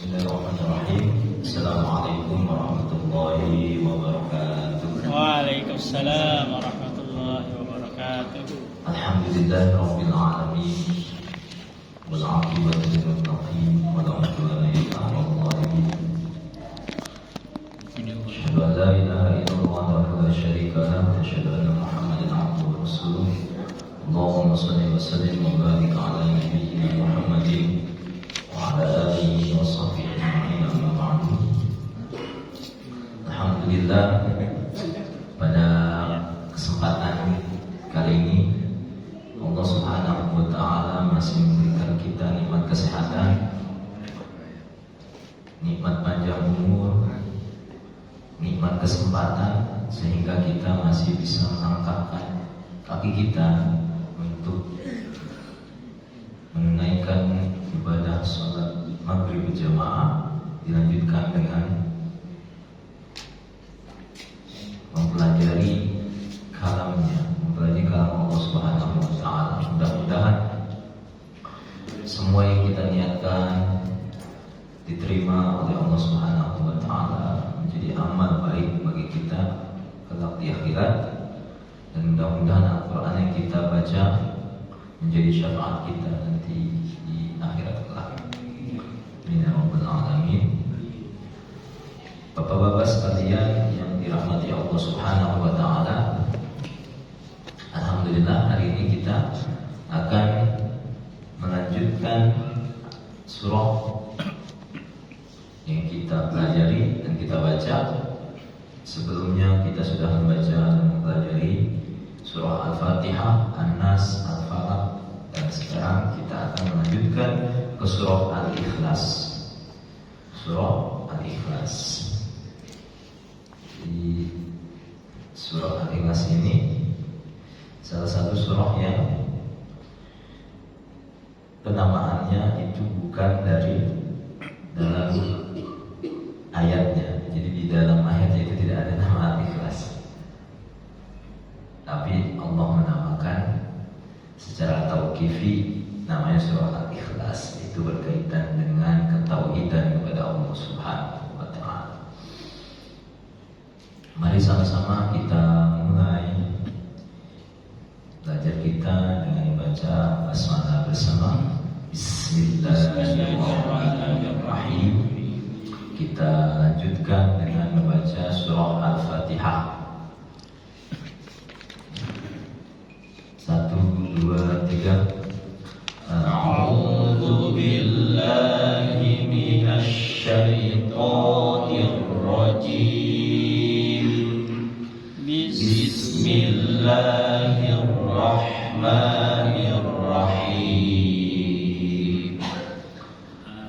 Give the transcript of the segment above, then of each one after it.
Bismillahirrahmanirrahim. Assalamualaikum warahmatullahi wabarakatuh. Waalaikumsalam warahmatullahi wabarakatuh. Alhamdulillahirabbil alamin. Wal 'aqibatu lil muttaqin wa la 'udwana illa 'alal zalimin. Asyhadu an la ilaha illallah wahdahu la syarika lahu wa asyhadu anna Muhammadan 'abduhu wa rasuluh. Allahumma shalli wa sallim wa barik 'ala nabiyyina Muhammadin wa 'ala alihi wa sahbihi ajma'in, amma ba'du. Alhamdulillah, pada kesempatan kali ini Allah Subhanahu wa taala masih memberikan kita nikmat kesehatan, nikmat panjang umur, nikmat kesempatan, sehingga kita masih bisa melangkahkan kaki kita untuk menunaikan ibadah sholat maghrib berjamaah, dilanjutkan dengan mempelajari kalamnya, mempelajari kalam Allah Subhanahu wa taala. Mudah-mudahan semua yang kita niatkan diterima oleh Allah Subhanahu wa taala, menjadi amal baik bagi kita kelak di akhirat, dan mudah-mudahan Al-Qur'an yang kita baca menjadi syafaat kita nanti di akhirat kelak. Amin ya rabbal alamin. Bapak-bapak sekalian yang dirahmati Allah Subhanahu wa taala, alhamdulillah hari ini kita akan melanjutkan surah yang kita pelajari dan kita baca. Sebelumnya kita sudah membaca dan mempelajari surah Al-Fatihah, An-Nas, Al-Falaq, dan sekarang kita akan melanjutkan ke surah Al-Ikhlas. Surah Al-Ikhlas. Di surah Al-Ikhlas ini salah satu surah yang penamaannya itu bukan dari dalam ayatnya. Jadi di dalam ayatnya itu tidak ada nama Al-Ikhlas, tapi Allah menamakan secara tauqifi namanya surah Al-Ikhlas. Itu berkaitan dengan ketauhidan kepada Allah Subhanahu wa taala. Mari sama-sama kita mulai belajar kita dengan membaca basmalah bersama. Bismillahirrahmanirrahim. Kita lanjutkan dengan membaca surah Al-Fatihah. 1, 2, 3. A'udzu billahi minasy syaithanir rajim. Bismillahirrahmanirrahim.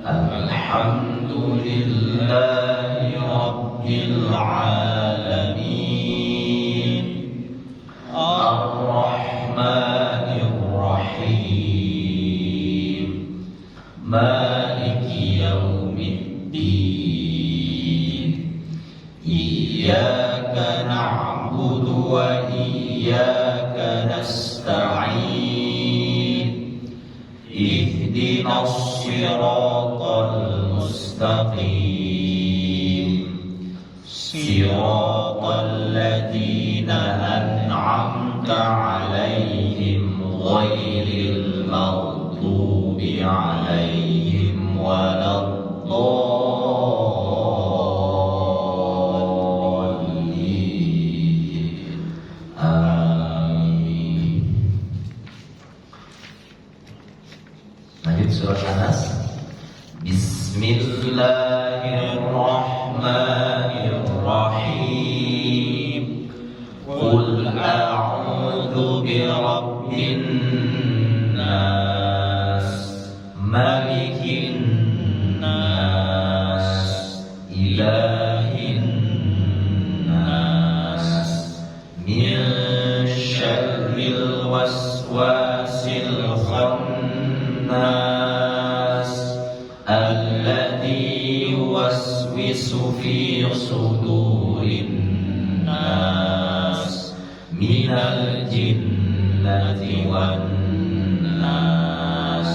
Alhamdulillahi rabbil alamin. Ar-Rahmanir Rahim. Maliki yaumiddin. Iyyaka na'budu wa iyyaka nasta'in. Ihdinas siratal mustaqim. Siratal ladzina an'amta 'alaihim ghairil maghdubi 'alaihim waladdallin. Amin. Lanjut surah An-Nas. Bismillahirrahmanirrahim. Qul a'udzu birabbin nas, malikin nas, ilahin nas, min syarril waswasil khannas, alladzi yuwaswisu fi sudurin nas, minal jinnati wan nas.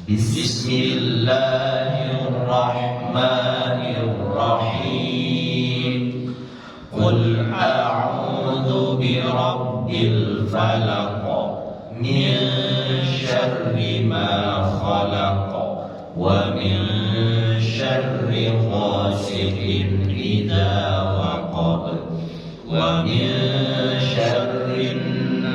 Bismillahirrahmanirrahim. Qul a'udzu birabbil falaq min syarri ma khalaq wa min syarri ghasiqin idza waqab wa min syarri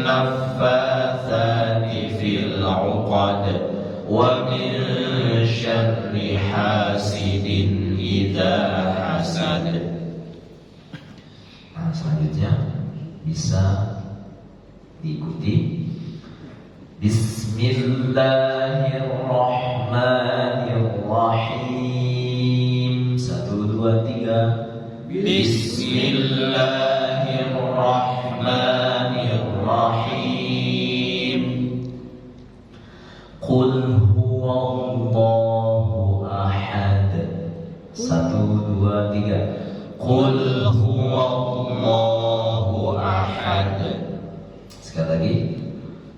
naffatsati fil 'uqad wa min syarri hasidin idza hasad. Nah, selanjutnya bisa diikuti. Bismillahirrahmanirrahim. 1, 2, 3. Bismillahirrahmanirrahim. Qul huwallahu ahad. 1, 2, 3. Qul huwallahu ahad. Sekali lagi.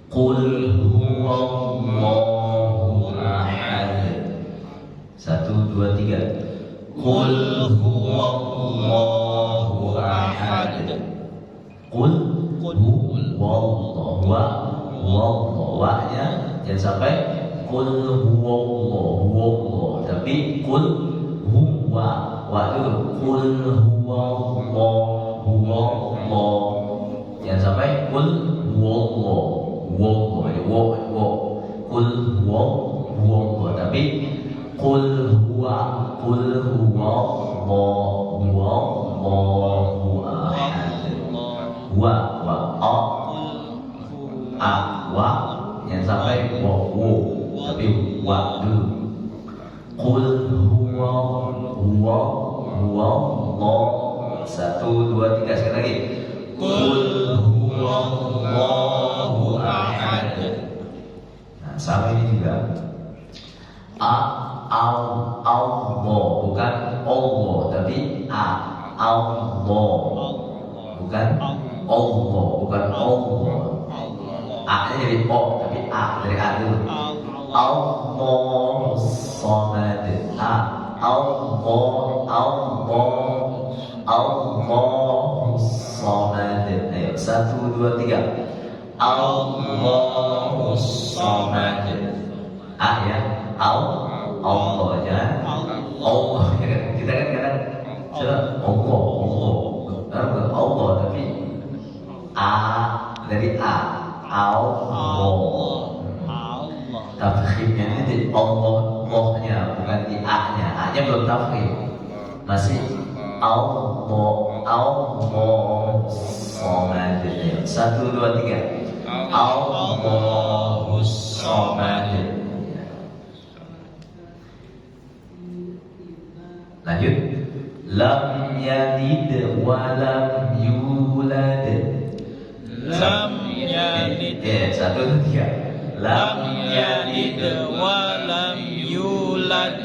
Qul huwallahu ahad. 1, 2, 3. Qul huwallahu ahad. Qul huwallahu. Wa-nya jangan sampai qul huwallahu, tapi qul huwa. Wa dulu. Qul huwallahu. Jangan sampai qul huwallahu. Qul huwa, tapi qul huwallahu ahad. Wa jangan sampai tapi wa dulu. Qul huwallahu. 1, 2, 3 sekali lagi. Qul huwallahu ahad. Nah, sama ini juga. Allah, bukan Allah, tapi Allah. Bukan Allah, bukan Allah. A-nya jadi O, tapi A dari A dulu. Allah Samad. Allah Samad. Ayo, 1, 2, 3. Allah Samad. A ya. Allah ya. Allah. Kita kan kadang Allah, tapi A dari A. Allah. Tafkhimnya ini di Allah-nya, bukan di A-nya. A-nya belum tafkhim, masih Allah Samad. 1, 2, 3. Allah Samad. Lanjut. Lam yalid wa lam yulad. Lam yalid. 1, 2, 3. Lam yalid wa lam yulad.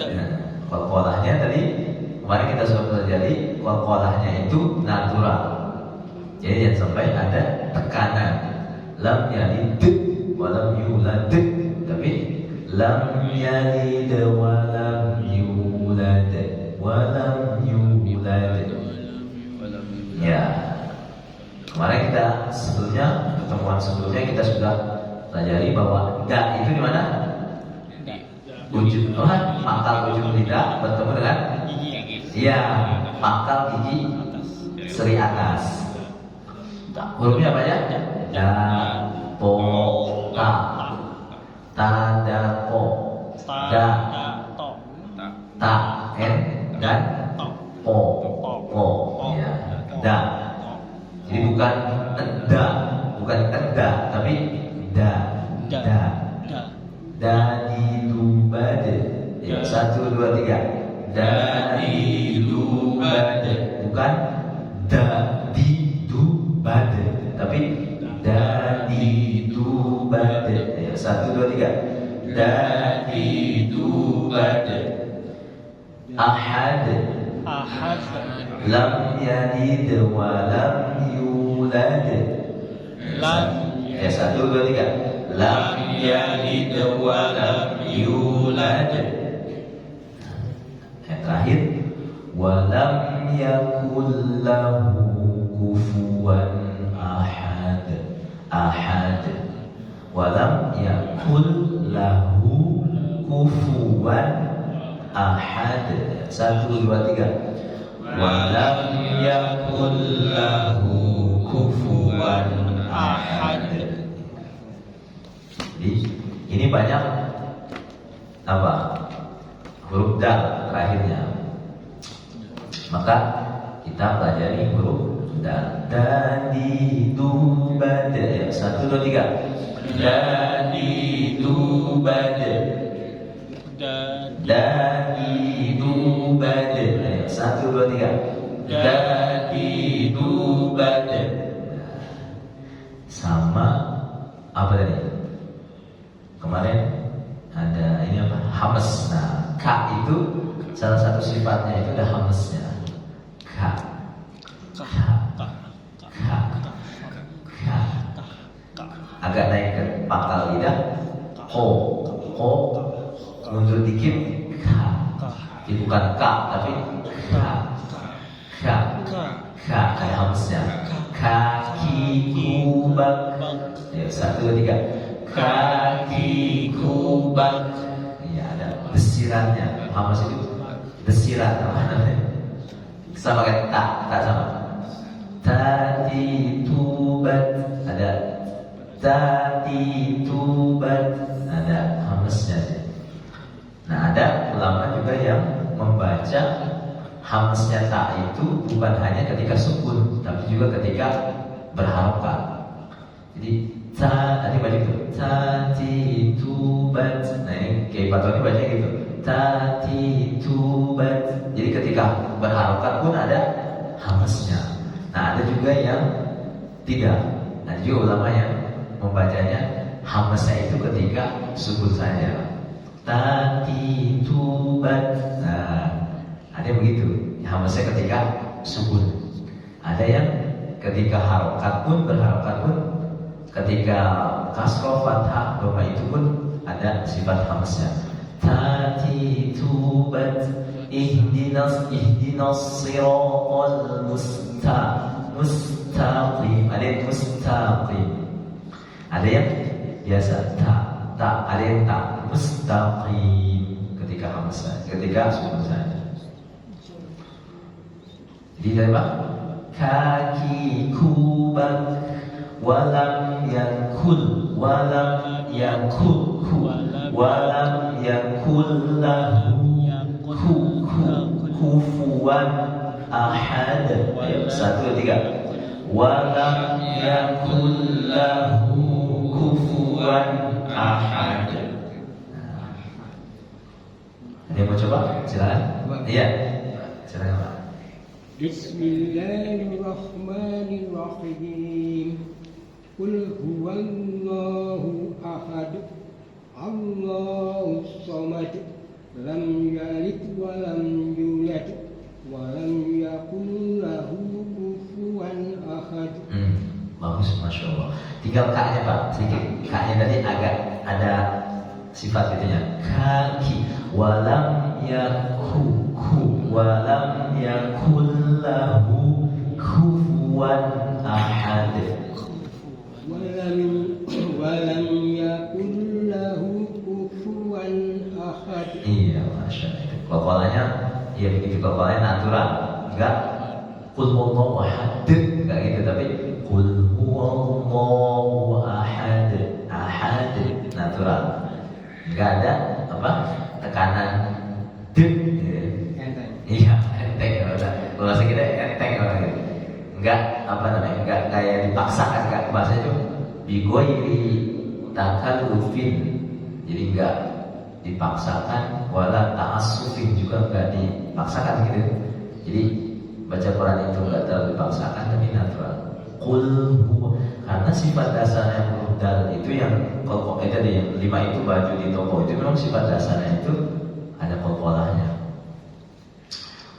Qalqalahnya tadi kemarin kita sudah pelajari, qalqalahnya itu natural. Jadi jangan sampai ada tekanan. Lam yalid wa lam yulad, tapi lam yalid wa lam yulad. Ya, kemarin kita pertemuan sebelumnya kita sudah pelajari bahwa da itu di mana? Ujung pangkal ujung lidah bertemu dengan pangkal gigi seri atas. Hurufnya apa ya? Da, po, ta, ta, da, po, da, ta, dan po, ya, da. Jadi bukan enda, tapi da. Dadilubad. Ya, 1, 2, 3. Dadilubad. Bukan dadilubad, tapi dadilubad. Ya, 1, 2, 3. Dadilubad. Ahad. Lam yalid wa lam yulad. Ya, 1, 2, 3. Lam yalid wa lam yulad. yulad. Yang terakhir, walam yakul lahu kufuwan ahad. Ahad. Walam yakul lahu kufuwan ahad. 1, 2, 3. Walam yakul lahu kufuwan ahad. Jadi ini banyak apa? Huruf dal terakhirnya. Maka kita pelajari huruf dal. Dadi dubad. 1, 2, 3. Dadi dubad. Dadi dubad. 1, 2, 3. Dadi dubad. Sama apa tadi? Kemarin ada ini apa? Hamas. Nah, ka itu salah satu sifatnya itu ada hamasnya. Ka. Agak naik ke pangkal lidah. Ho. Mundur dikit. Ka. Jadi bukan ka tapi ka. Kayak hamasnya. Kaki kubak. 1, 2, 3. Kaki kubak. Iya, ada desirannya. Hamas itu desiran apa namanya? Sama kayak tak sama. Tati tubat. Ada tati tubat. Ada hamasnya. Nah, ada ulama juga yang membaca hamasnya tak itu bukan hanya ketika sukun, tapi juga ketika berharokat. Jadi tadi baca gitu, tati tubat. Nah ini kayak Patoni baca gitu, tati tubat. Jadi ketika berharokat pun ada hamasnya. Nah ada juga yang tidak. Ada juga ulama yang membacanya hamasnya itu ketika sukun saja. Tati tubat. Nah ada yang begitu, hamasnya ketika sukun. Ada yang ketika harokat pun berharokat pun, ketika kasroh fathah doma itu pun ada sifat hamasnya. Tati tubat ihdinas siratal mustaqim. Ada yang mustaqim. Ada yang biasa tak. Ada yang tak mustaqim ketika hamasnya, ketika sukun saja. Jadi dari apa? Kaki kubak. Walam yakul lahu kufuwan ahad. 1, 2, 3. Walam yakul lahu kufuwan ahad. Ada yang mau coba? Silakan. Iya. Silakan Pak. Bismillahirrahmanirrahim. Qul huwallahu ahad. Allahus samad. Lam yalid wa lam yulad wa lam yakul lahu kufuwan ahad. Bagus, Masya Allah. Tinggal kaknya Pak, sedikit. Kaknya tadi agak ada sifat itunya. Kaki. Walam yakul lahu kufuwan ahad. Walam yakul lahu kufuwan ahad. Iya, Masya Allah. Kokolanya, ya begitu kokolanya natural. Enggak qul huwallahu ahad, enggak gitu, tapi qul huwallahu ahad. Ahad natural. Enggak ada apa? Tekanan iya, enteng. Kalau bahasa kita enteng orang gitu. Enggak apa namanya? Enggak kayak dipaksakan, enggak, bahasa itu bigoiri takallufin. Jadi enggak dipaksakan, wala ta'assufin juga enggak dipaksakan gitu. Jadi baca Quran itu enggak terlalu dipaksakan tapi natural. Qul huwa, karena sifat dasarnya huruf dal itu yang kalau itu ada yang 5 itu baju di toko itu memang sifat dasarnya itu ada kolkolahnya.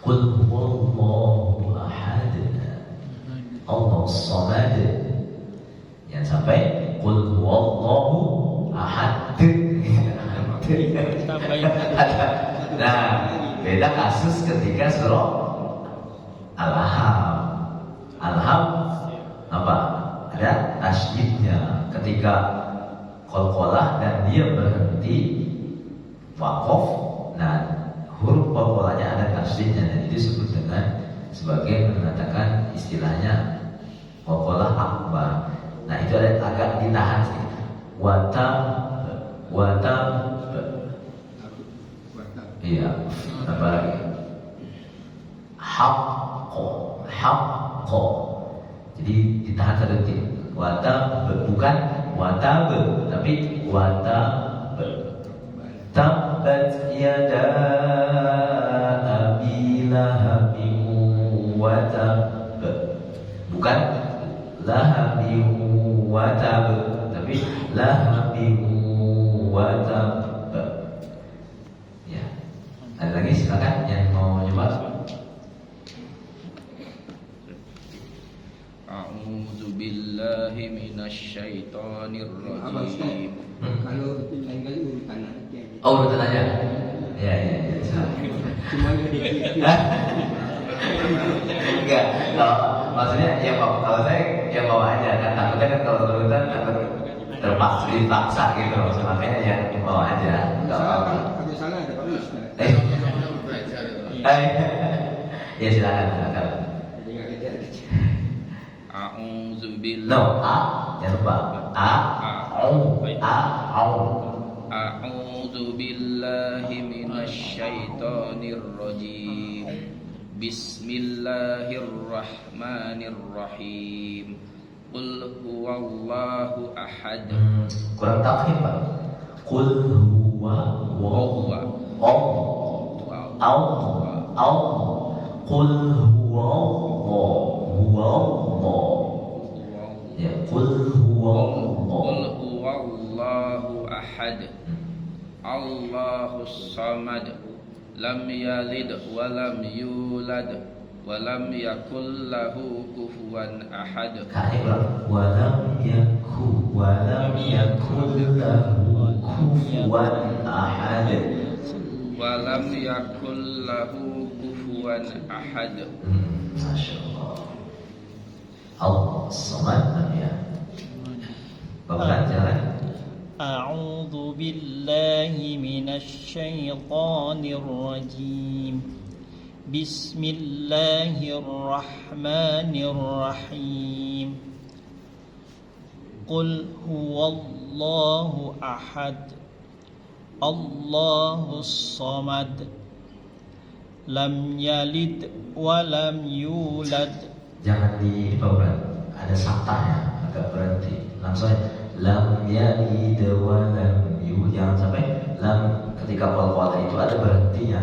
Qul huwallahu ahad. Allahus samad. Yang sampai qul huwallahu ahad. Tambahin. Nah, beda kasus ketika surah Al-Ahzab. Al-Ahzab apa? Ada tasydidnya. Ketika qalqalah dan dia berhenti waqaf, nah huruf qalqalahnya ada tasydidnya dan itu disebut dengan sebagai mengatakan istilahnya qalqalah akbar. Nah itu ada agak ditahan sedikit. Wata iya, apa lagi? Haqqo. Jadi ditahan satu detik. Bukan wata tapi wata tabbat yada abi lahabin wa tab. Bukan lahabin wa tab, tapi lahabin wa tab. Ya. Ada lagi silakan yang mau coba. A'udzu billahi minasy syaithanir Abang Ustaz, rajim. kalau lain kali urutan aja. Oh, urutan aja. Ya. Cuma dikit. Enggak, maksudnya ya kalau saya ya bawa aja kan, takutnya kan kalau urutan takut dipaksa gitu loh, makanya ya bawa aja. Enggak apa-apa. Kalau salah ada Pak Ustaz. Ya silakan. Jadi nggak kejar. A'udzu billahi No, jangan lupa. A'udzu billahi minasy syaithanir rajim. Bismillahirrahmanirrahim. Qul huwallahu ahad. Kurang tafhim Pak. Qul huwa Qul huwa ya qul huwallahu ahad. Allahus samad. Lam yalid wa lam yulad wa lam yakul lahu kufuwan ahad. walam yakul lahu kufuwan ahad. Walam yakul lahu kufuwan ahad. Masya Allah. Allah samad ya. Bapak jalan. أعوذ بالله من الشيطان الرجيم بسم الله الرحمن الرحيم قل هو الله أحد الله الصمد لم يلد ولم يولد. Jangan dibawa, ada saktanya, agak berhenti. Langsung aja. Lam yalid wa lam yulad. Jangan sampai lam ketika qalqalah itu ada berhentinya.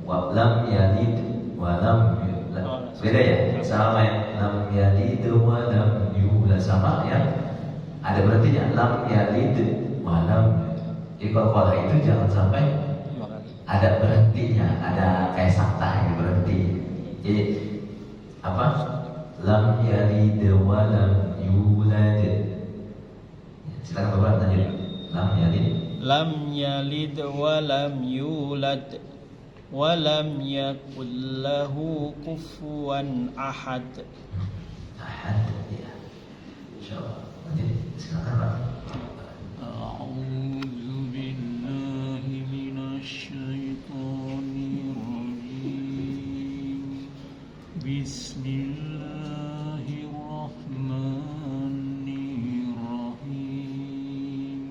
Wa lam yalid wa lam yulad. Beda ya? Sama ya. Lam yalid wa lam yulad sama ya. Ada berhentinya. Lam yalid wa lam. Jadi qalqalah itu jangan sampai ada berhentinya, ada kayak sakta yang berhenti. Jadi apa? Lam yalid wa lam yulad. Silakan Bapak lanjut. Lam yalid wa lam yulad wa lam yakul lahu kufuwan ahad. Ahad ya. Insyaallah. Lanjut. Silakan Pak. A'udzu billahi minasy syaithanir rajim. Bismillahirrahmanirrahim.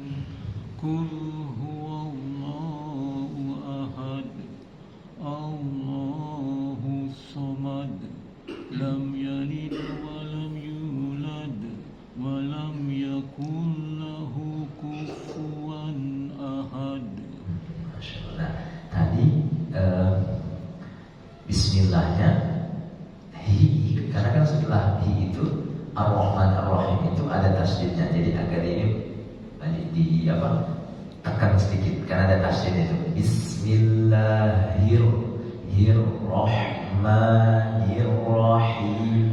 Qul huwallahu ahad. Allahus samad. Lam yalid wa lam yulad wa lam yakul lahu kufuwan ahad. Masya Allah. Tadi Bismillahnya hi, karena kan setelah hi itu Ar-Rahman Ar-Rahim itu ada tasydidnya, jadi agak di apa tekan sedikit karena ada tasydid itu. Bismillahirrahmanirrahim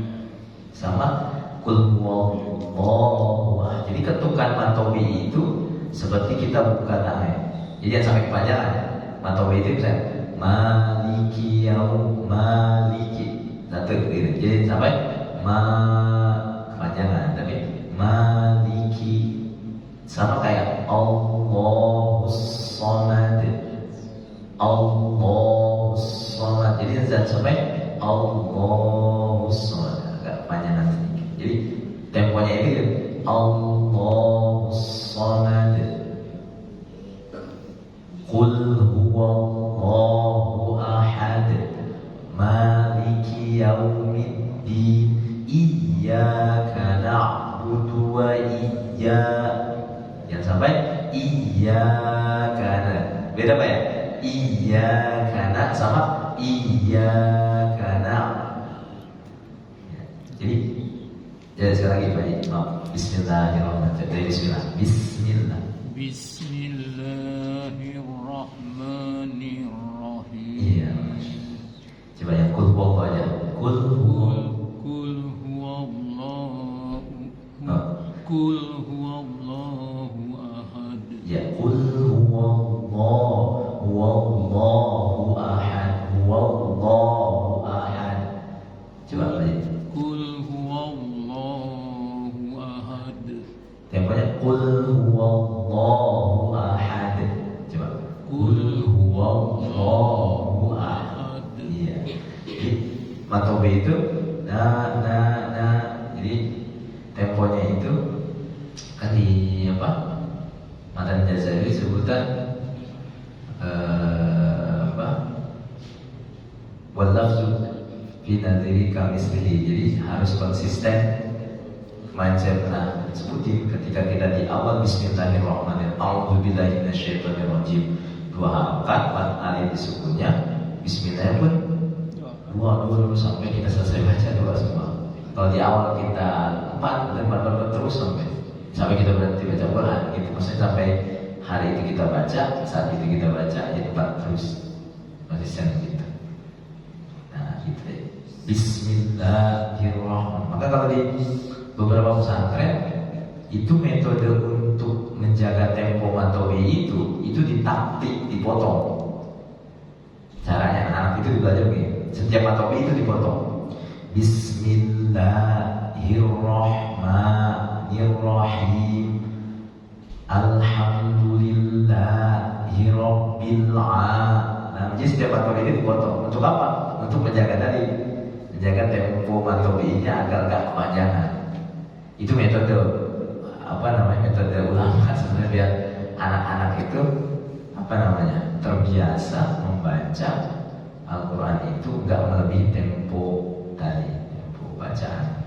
sama Qul huwallahu ahad. Jadi ketukan mantobi itu seperti kita buka tangan. Jadi jangan sampai kepanjangan. Matowi itu misalnya maliki maliki satu gitu. Jadi sampai kepanjangan, tapi maliki sama kayak Allahus Samad. Allahus Samad. Jadi jangan sampai Allahus Samad, agak panjangan sedikit. Jadi temponya ini Allahus Samad. Qul huwallahu ahad. Maliki yaumiddin. Iyyaka na'budu wa jangan sampai iyyaka. Beda Pak ya? Iyyaka sama iyyaka na. Jadi sekali lagi Pak. Maaf. Bismillahirrahmanirrahim. Bismillah. Bismillah. Bismillahirrahmanirrahim. Iya. Coba yang kul huwallahu aja. Kul Kul huwallahu ahad. ya, kul huwallahu ahad. Huwallahu ahad. Coba lagi. Kul huwallahu ahad. Temponya kul huwallahu ahad. Coba. Kul huwallahu ahad. Iya. Jadi matobe itu jadi temponya itu kan di apa? Matan Jazari sebutan wal lafzu fi nadhiri kamislihi. Jadi harus konsisten mindset. Nah, sebutin ketika kita di awal bismillahirrahmanirrahim, a'udzubillahi minasyaitonirrajim, 2 harakat, 4 alif disukunnya, bismillah pun 2 sampai kita selesai baca 2 semua. Kalau di awal kita 4 dan 4 terus sampai kita berhenti baca Quran gitu. Maksudnya sampai hari itu kita baca, saat itu kita baca, jadi 4 terus konsisten gitu. Nah, gitu ya. Bismillahirrahmanirrahim. Maka kalau di beberapa pesantren itu metode untuk menjaga tempo matowi itu ditaktik, dipotong. Caranya anak itu belajar begini. Setiap matowi itu dipotong. Bismillahirrahmanirrahim. Alhamdulillahirabbil alamin. Nah, jadi setiap matowi itu dipotong. Untuk apa? Untuk menjaga tempo matowi-nya agar gak kepanjangan. Itu metode metode ulama sebenarnya, biar anak-anak itu terbiasa membaca Al-Quran itu nggak melebihi tempo bacaan,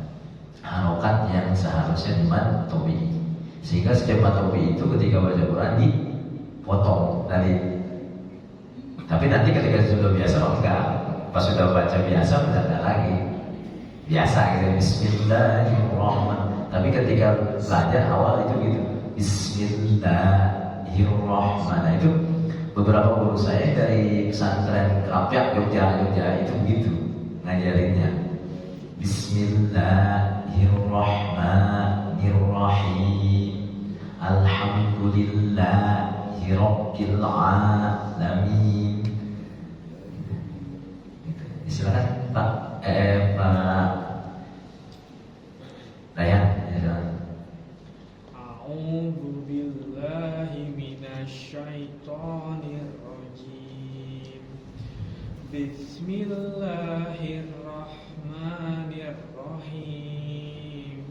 harokat yang seharusnya dimatobi. Sehingga setiap matobi itu ketika baca Quran dipotong dari. Tapi nanti ketika sudah biasa enggak, pas sudah baca biasa enggak lagi biasa gitu, bismillahirrahmanirrahim. Tapi ketika belajar awal itu gitu, bismillahirrahmanirrahim. Itu beberapa guru saya dari pesantren Kerapiak Jogja itu begitu ngajarinnya. Bismillahirrahmanirrahim. Alhamdulillahirabbil alamin. Silakan Pak Dayan. A'udzu billahi minasyaitonir rajim. Bismillahirrahmanirrahim.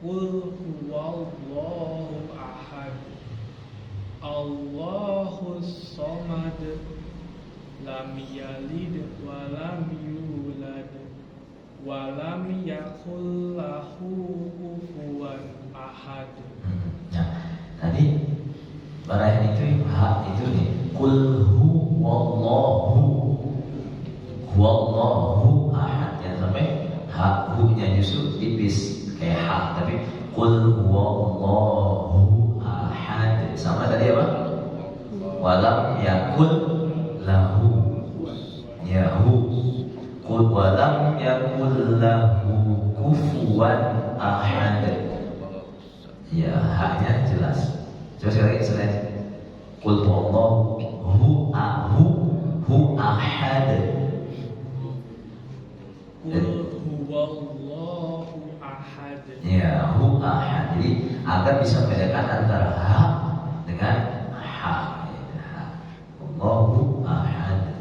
Qul huwallahu ahad. Allahus samad. Lam yalid wa lam yulad wa lam yakul lahu kufuwan ahad. Nah, tadi barahan itu hak itu nih. Qul huwallahu ahad. Jangan sampai hak hu-nya justru tipis kayak hak, tapi qul huwallahu ahad. Sama tadi apa? Walam yakul lahu qul walam yakul lahu kufuwan ahad. Ya, haknya jelas. Coba sekali lagi selain Qul huwallahu hu ahad. Qul huwallahu ahad. Ya, hu ahad. Jadi agar bisa membedakan antara ha dengan ha. Allahu ahad.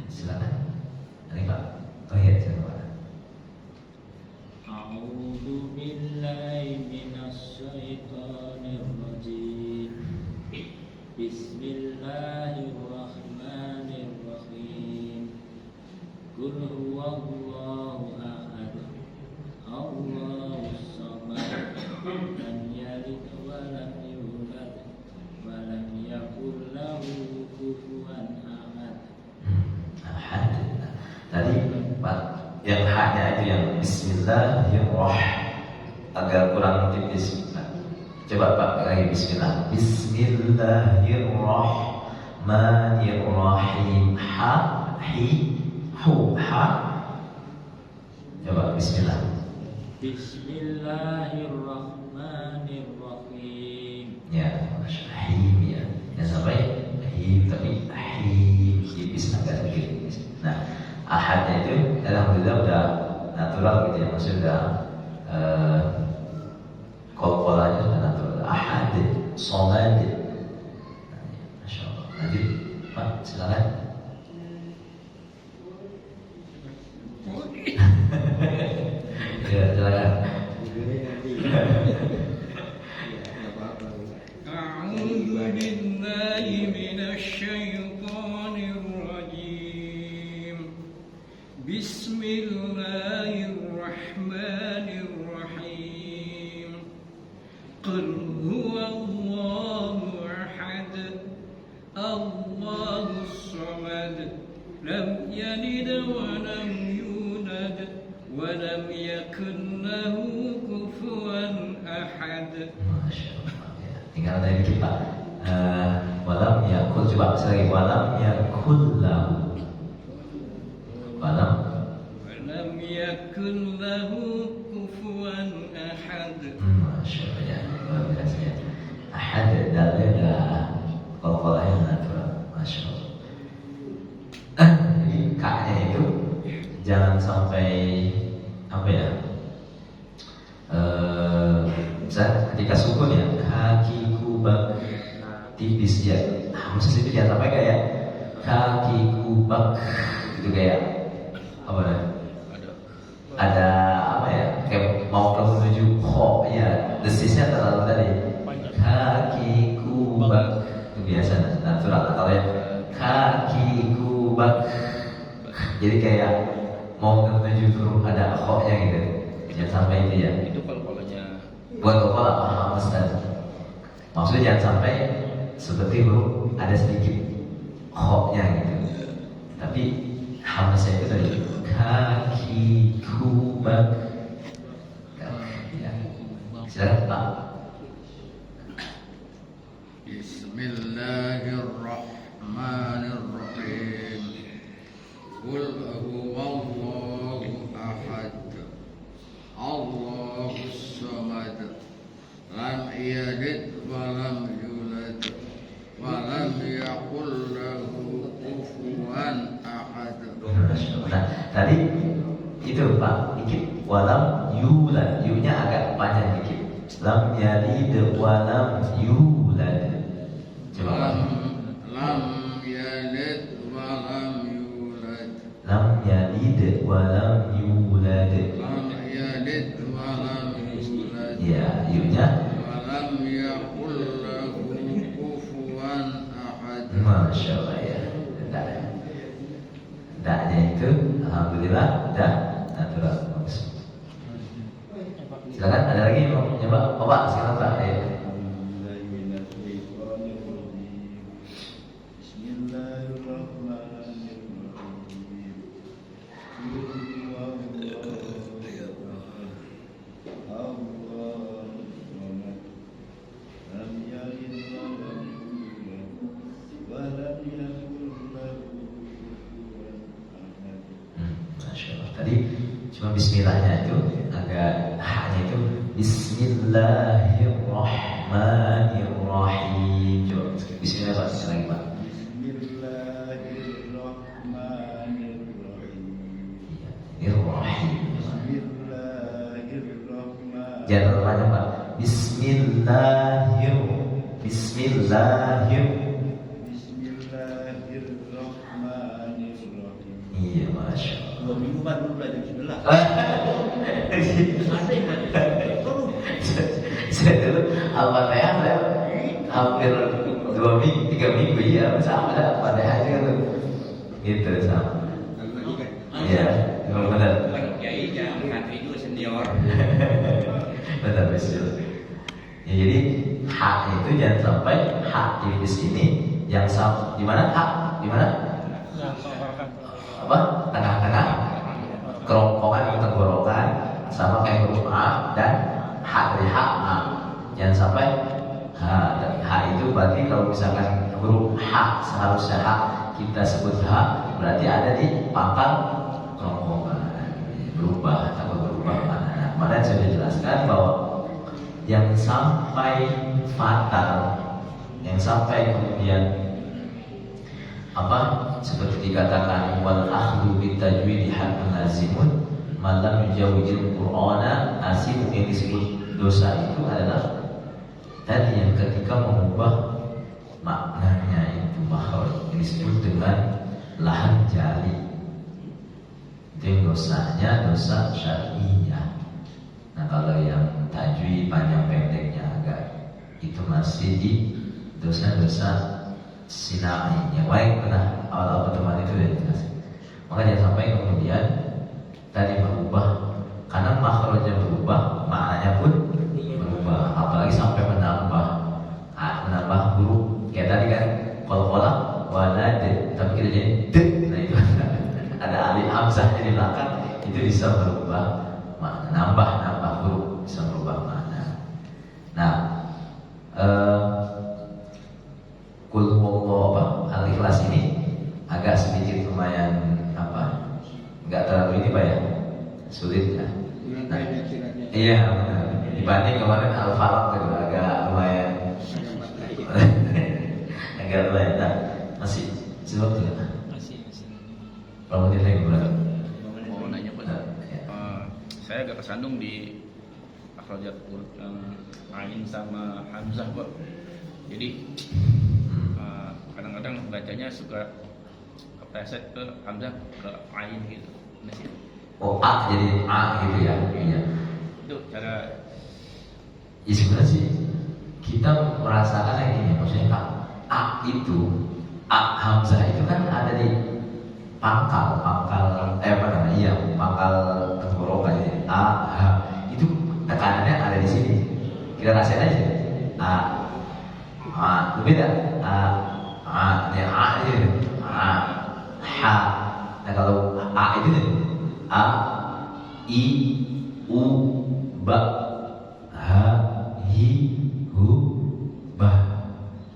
Silakan. Ini Pak. Oh iya, silakan. A'udzu billahi minasy syaithanir rajim. Bismillahirrahmanirrahim. Qul huwallahu ahad. Allahus samad. Lam yalid wa lam yulad wa lam yakul lahu kufuwan ahad. Ahad. Tadi Pak, yang haknya itu yang Bismillahirrahmanirrahim agak kurang tipis. Coba Pak lagi Bismillah. Bismillahirrahmanirrahim. Ha, hi, hu, ha. Coba Bismillah. Bismillahirrahmanirrahim. Ya, him ya. Jangan sampai him tapi him. Tipis agak sedikit. Nah, ahadnya itu alhamdulillah udah natural gitu ya. Maksudnya udah kolkolanya sudah natural. Ahad, somad. Masya Allah. Nanti Pak silakan. Ya silakan. أعوذ بالله من الشيطان الرجيم بسم الله الرحمن الرحيم قل هو الله أحد الله الصمد لم يلد ولم يولد ولم يكن له كفوا أحد. Masya Allah ya. Tinggal ada dikit Pak. Walam yakul, coba sekali lagi. Walam yakul lahu. Walam يكن له كفوا أحد. Masya Allah ya. Luar biasa ya. Ahad dalilnya adalah kolkolanya natural. Masya Allah. Jadi kaknya itu jangan sampai apa ya? Misalnya ketika sukun ya, kaki kubak tipis ya. Maksudnya itu jangan sampai kayak kaki kubak gitu kayak apa namanya? Ada apa ya? Kayak mau menuju ho ya, desisnya terlalu tadi. Kaki kubak itu biasa natural, atau ya kaki kubak. Jadi kayak mau menuju huruf ada ho-nya gitu. Jangan sampai itu ya. Itu kolkolanya. Buat kepala paham Ustaz. Maksudnya jangan sampai seperti huruf ada sedikit ho-nya gitu. Tapi hamzah itu tadi kaki kubak. Ya. Silakan Pak. Bismillahirrahmanirrahim. Qul huwallahu ahad. Allahus samad. Lam yalid wa lam yulad wa lam yakul lahu kufuwan ahad. Nah, tadi itu Pak, dikit walam yulad, yu-nya agak panjang dikit. Lam yalid walam yulad. Coba Pak. Lam yalid wa lam yulad. Lam yalid walam yulad. Lam yalid wa lam yulad. Ya, yu-nya Wa lam yakul lahu kufuwan ahad. Masya Allah ya. Daknya itu alhamdulillah dah natural. Bagus. Silakan ada lagi mau nyoba? Oh Pak, sekarang Pak. Ya. Masya Allah. Tadi cuma Bismillahnya itu agak haknya itu Bismillahirrahmanirrahim. Bismillahirrahmanirrahim. Iya, masya Allah. 2 minggu baru belajar bismillah. Saya dulu Al-Fatihah saya hampir 2 minggu, 3 minggu iya sama lah Al-Fatihah juga tuh. Gitu sama. Iya, memang benar. Kiai jangan santri itu senior. Benar betul. Ya, jadi hak itu jangan sampai hak tipis ini yang sama. Di mana hak? Di mana? Apa? Tengah-tengah kerongkongan atau tenggorokan sama kayak huruf A dan hak dari hak A. Jangan sampai H itu berarti kalau misalkan huruf H seharusnya H kita sebut H berarti ada di pangkal kerongkongan berubah atau berubah mana. Padahal saya sudah jelaskan bahwa yang sampai fatal, yang sampai kemudian apa seperti dikatakan wal akhdhu bitajwid haqqun lazimun malam yujawidil qur'ana asim yang disebut dosa itu adalah tadi yang ketika mengubah maknanya itu makhraj yang disebut dengan lahan jali itu yang dosanya dosa syar'iyah. Nah kalau yang tajwid panjang pendeknya agak itu masih di dosa-dosa sinai yang baik pernah awal-awal pertemuan itu ya jelas. Maka jangan sampai kemudian tadi berubah karena makhrajnya berubah maknanya pun berubah apalagi sampai menambah huruf kayak tadi kan qala walad tapi kita jadi d nah itu ada alif hamzah di belakang itu bisa berubah makna nambah huruf bisa berubah makna. Nah Kul huwallahu Al-Ikhlas ini agak sedikit lumayan apa? Enggak terlalu ini Pak ya. Sulit ya. Nah, iya benar. Dibanding kemarin Al-Falaq itu agak lumayan. Agak lumayan. Nah, masih sebab tidak? Masih. Kalau menit lagi berapa? Mau nanya Pak. Saya agak kesandung di akhrajat Ain sama Hamzah Pak. Jadi kadang-kadang bacanya suka kepleset ke Hamzah ke Ain gitu. Nah, sih. Oh A jadi A gitu ya. Iya. Itu cara Ya sebenarnya sih kita merasakan yang ini maksudnya A itu A Hamzah itu kan ada di pangkal apa namanya pangkal tenggorokan jadi A H itu tekanannya ada di sini. Kita rasain aja A beda ini A ini H. Nah kalau A itu nih A I U Ba H Hi Hu Ba.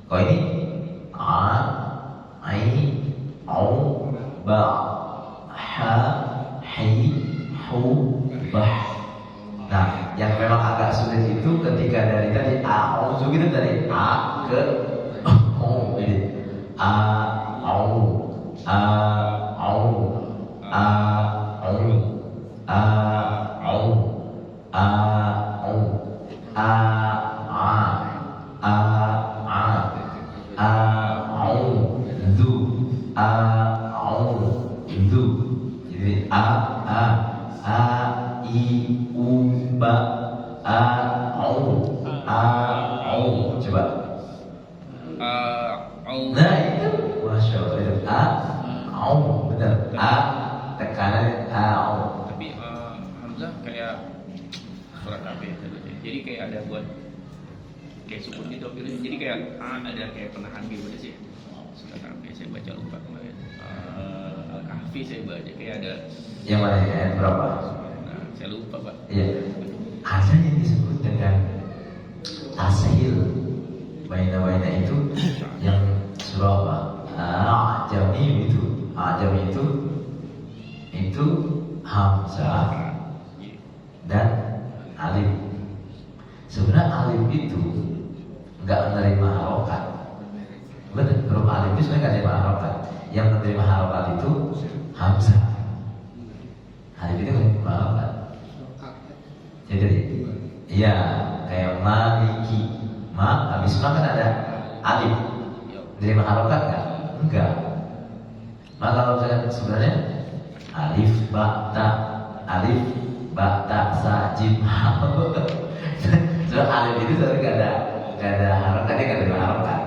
Kalau ini A I Au Ba Ha Hi Hu Ba. Nah, yang memang agak sulit itu ketika dari tadi a'udzu gitu dari a ke o gitu. A'u a'u a'u a'u a'u a'udzu a'udzu. Jadi a I U Ba A'u coba. Nah itu masya Allah itu A'u benar tekanan A'u. tapi Hamzah kayak surat apa ya? Jadi kayak ada buat kayak sukun gitu jadi kayak ada kayak penahan gitu sih. Surat apa saya baca lupa kemarin. Al-Kahfi saya baca kayak ada Yang mana ya? Ayat berapa? saya lupa Pak. Iya. Ada yang disebut dengan tashil. Baina itu yang surah apa? Ajami itu hamzah dan alif. Sebenarnya alif itu nggak menerima harokat. Benar, huruf alif itu sebenarnya nggak menerima harokat. Yang menerima harokat itu hamzah. Alif itu menerima harokat. Jadi iya kayak maliki habis ma kan ada alif. Menerima harokat nggak? Enggak. Maka kalau misalnya sebenarnya alif ba ta sa jim ha. So alif itu sebenarnya nggak ada harokatnya, nggak ada harokat.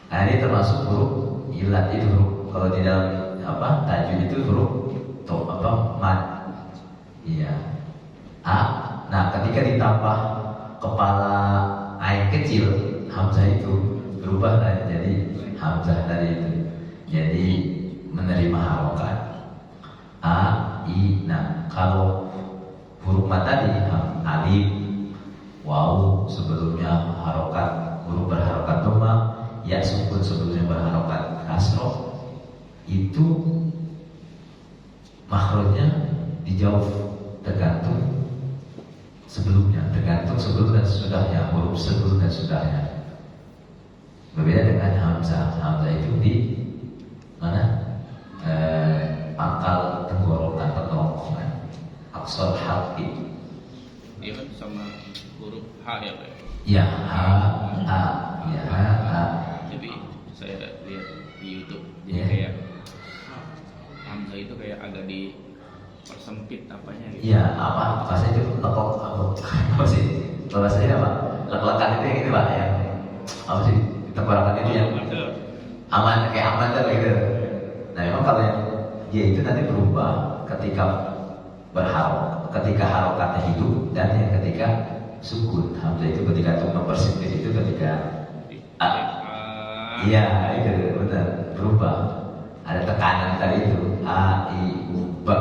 Nah ini termasuk huruf ilat itu huruf. Kalau di dalam tajwid itu huruf mad. Iya. A. Nah ketika ditambah kepala ain kecil, hamzah itu berubah jadi hamzah tadi itu. Jadi menerima harokat. A, I. Nah kalau huruf mad tadi alif, waw sebelumnya harokat, huruf berharokat dhamma, ya sukun sebelumnya berharokat kasroh, itu makhrajnya dijauh tergantung sebelum dan sesudahnya, huruf sebelum dan sesudahnya. Berbeda dengan hamzah. Hamzah itu di mana? Pangkal tenggorokan atau kerongkongan, aksor halqi. Dia kan sama huruf H ya Pak? Ya, H. Jadi saya lihat di YouTube, jadi Ya. kayak hamzah itu kayak agak dipersempit apanya gitu. Iya, bahasa itu lekok apa sih? Kalau bahasanya apa? Lek-lekan itu yang ini Pak, yang apa sih? Tenggorokan itu yang aman, kayak aman kan gitu. Nah memang kalau yang dia itu nanti berubah ketika ketika harokatnya hidup, dan yang ketika sukun. Hamzah itu ketika untuk mempersempit itu ketika iya itu benar berubah. Ada tekanan tadi itu a i u ba.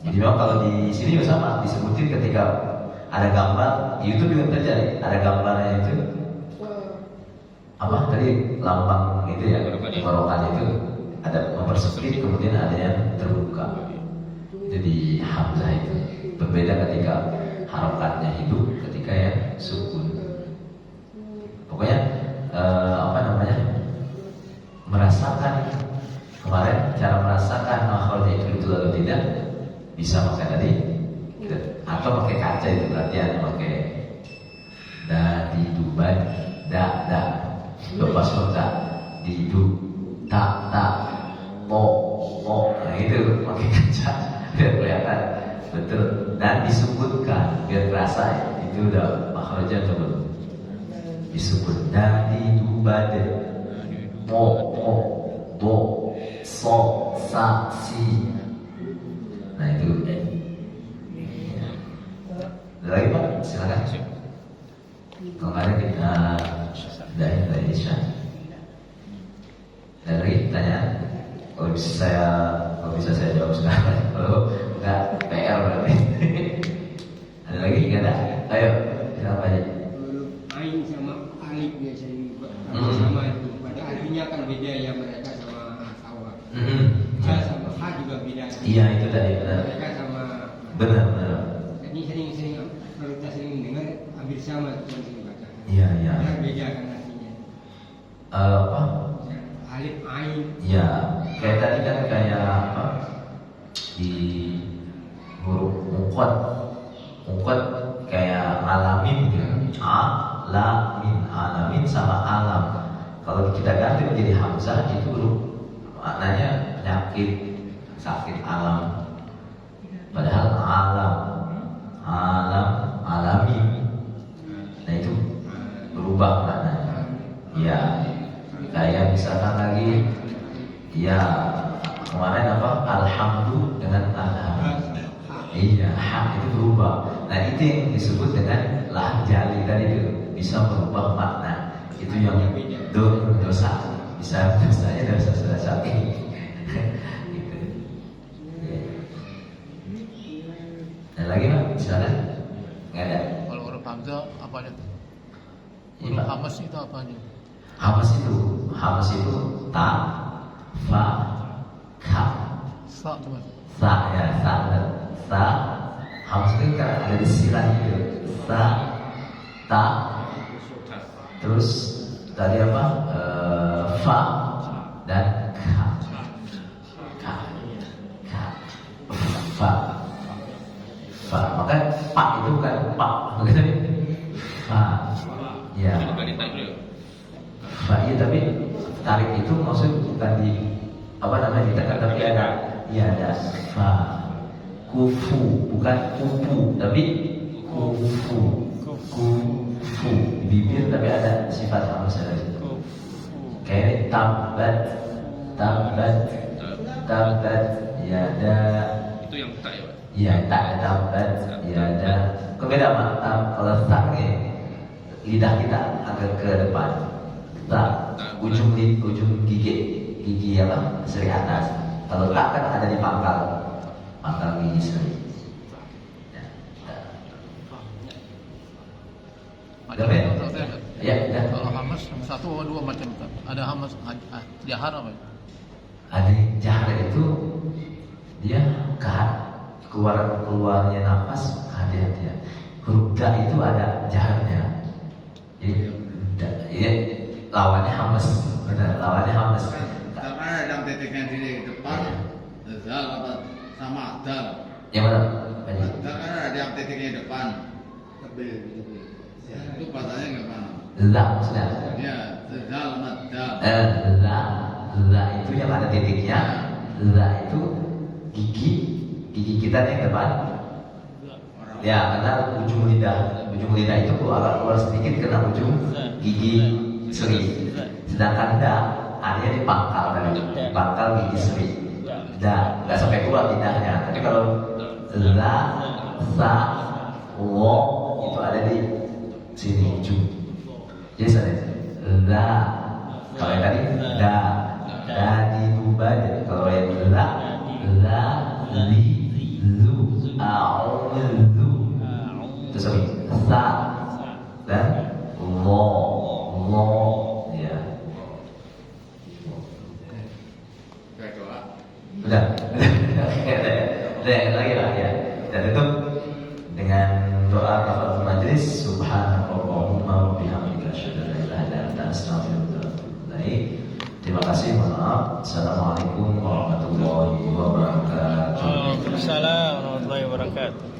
Jadi memang kalau di sini juga sama disebutin ketika ada gambar di YouTube juga terjadi, ada gambarnya itu apa tadi lambang itu ya, tenggorokan itu ada mempersempit, kemudian ada yang terbuka. Jadi hamzah itu berbeda ketika harokatnya hidup, ketika yang sukun. Pokoknya merasakan kemarin cara merasakan makhrajnya itu betul atau tidak bisa pakai tadi atau pakai kaca, itu berarti ada pakai di duban da lepas da di du ta po. Nah itu pakai kaca biar kelihatan betul dan disebutkan biar terasa itu udah makhrajnya atau belum. Disebut di duban mo do so sa si. Nah itu. Ada lagi Pak? Silakan. Kalau ada kita dari Isya. Ada lagi pertanyaan? Kalau bisa saya jawab sekarang. Kalau enggak PR berarti. Ada lagi? Enggak ada? Ayo, silakan Pak. Huruf ain sama alif biasanya sama itu. Pada artinya kan beda ya mereka sama hawa. A sama H juga beda. Iya itu tadi benar. Mereka sama. Benar. Ini sering kalau kita sering dengar hampir sama sering baca. Iya. Padahal beda kan artinya. Apa? Alif ain. Ya, kayak tadi kan kayak apa? Di huruf mungkot kayak alamin gitu. Alamin sama alam. Kalau kita ganti menjadi hamzah itu huruf maknanya penyakit, sakit alam. Padahal alami. Nah itu berubah maknanya. Ya, kayak misalkan lagi, ya kemarin apa? Alhamdulillah dengan alhamdulillah. Iya, hak itu berubah. Nah itu yang disebut dengan lahjali tadi itu bisa berubah makna. Itu yang dosa. Bisa dosanya dosa sapi. Gitu. Ya. Ada lagi Pak? Silakan. Nggak ada. Kalau huruf hamzah apanya? Iya, Huruf Pak. hamas itu apanya? Hamas itu ta, fa, ka, Sa teman. sa ya, sa. Hamas itu kan ada di sila itu. Sa, ta, terus tadi apa? Fa dan ka. Fa. Maka pak itu bukan pak, begitu? Fa. Ya. Itu kan Fa, iya, tapi tarik itu maksudnya bukan di apa namanya ditekan, tapi ada fa, kufu, bukan kufu, tapi kufu, di bibir tapi ada sifat hamzah dari situ. Kayak tabat, yada. Itu yang tak ya, Pak? Ya, tak tabat, yada. Beda mak, kalau tak lidah kita agak ke depan. Tak, ujung gigi apa? Seri atas. Kalau tak kan ada di pangkal gigi seri. Ya, tak. Macam Udah, itu, Ustaz. Ya, udah. Kalau hamas satu atau dua macam Ustaz. Ada hamas jahar apa? Ada yang jahar itu dia keluarnya nafas hati-hati. Huruf da itu ada jaharnya. Jadi ya, lawannya hamas, benar, lawannya hamas. Karena ada titiknya di depan, zal apa sama dal. Yang mana? Dal kan ada yang titiknya di depan. Itu bahasanya gimana? La maksudnya. Ya, zal sama dal. La itu yang ada titiknya. La itu gigi kita nih yang depan. Ya, karena ujung lidah itu keluar sedikit kena ujung gigi seri. Sedangkan da ada di pangkal tadi, pangkal gigi seri. Da nggak sampai keluar lidahnya. Tapi kalau la, sa, wo itu ada di sini ujung. Jadi saya la, kalau yang tadi da diubah jadi kalau yang la, li, lu, a'udzu. Itu sorry, sa dan lo, ya. Doa. Udah lagi lah ya. Dan tutup dengan doa kafaratul majlis. Subhanallahumma wa bihamdika asyhadu an la ilaha illa anta astaghfiruka wa atubu ilaik. Terima kasih, maaf. Assalamualaikum warahmatullahi wabarakatuh. Waalaikumsalam warahmatullahi wabarakatuh.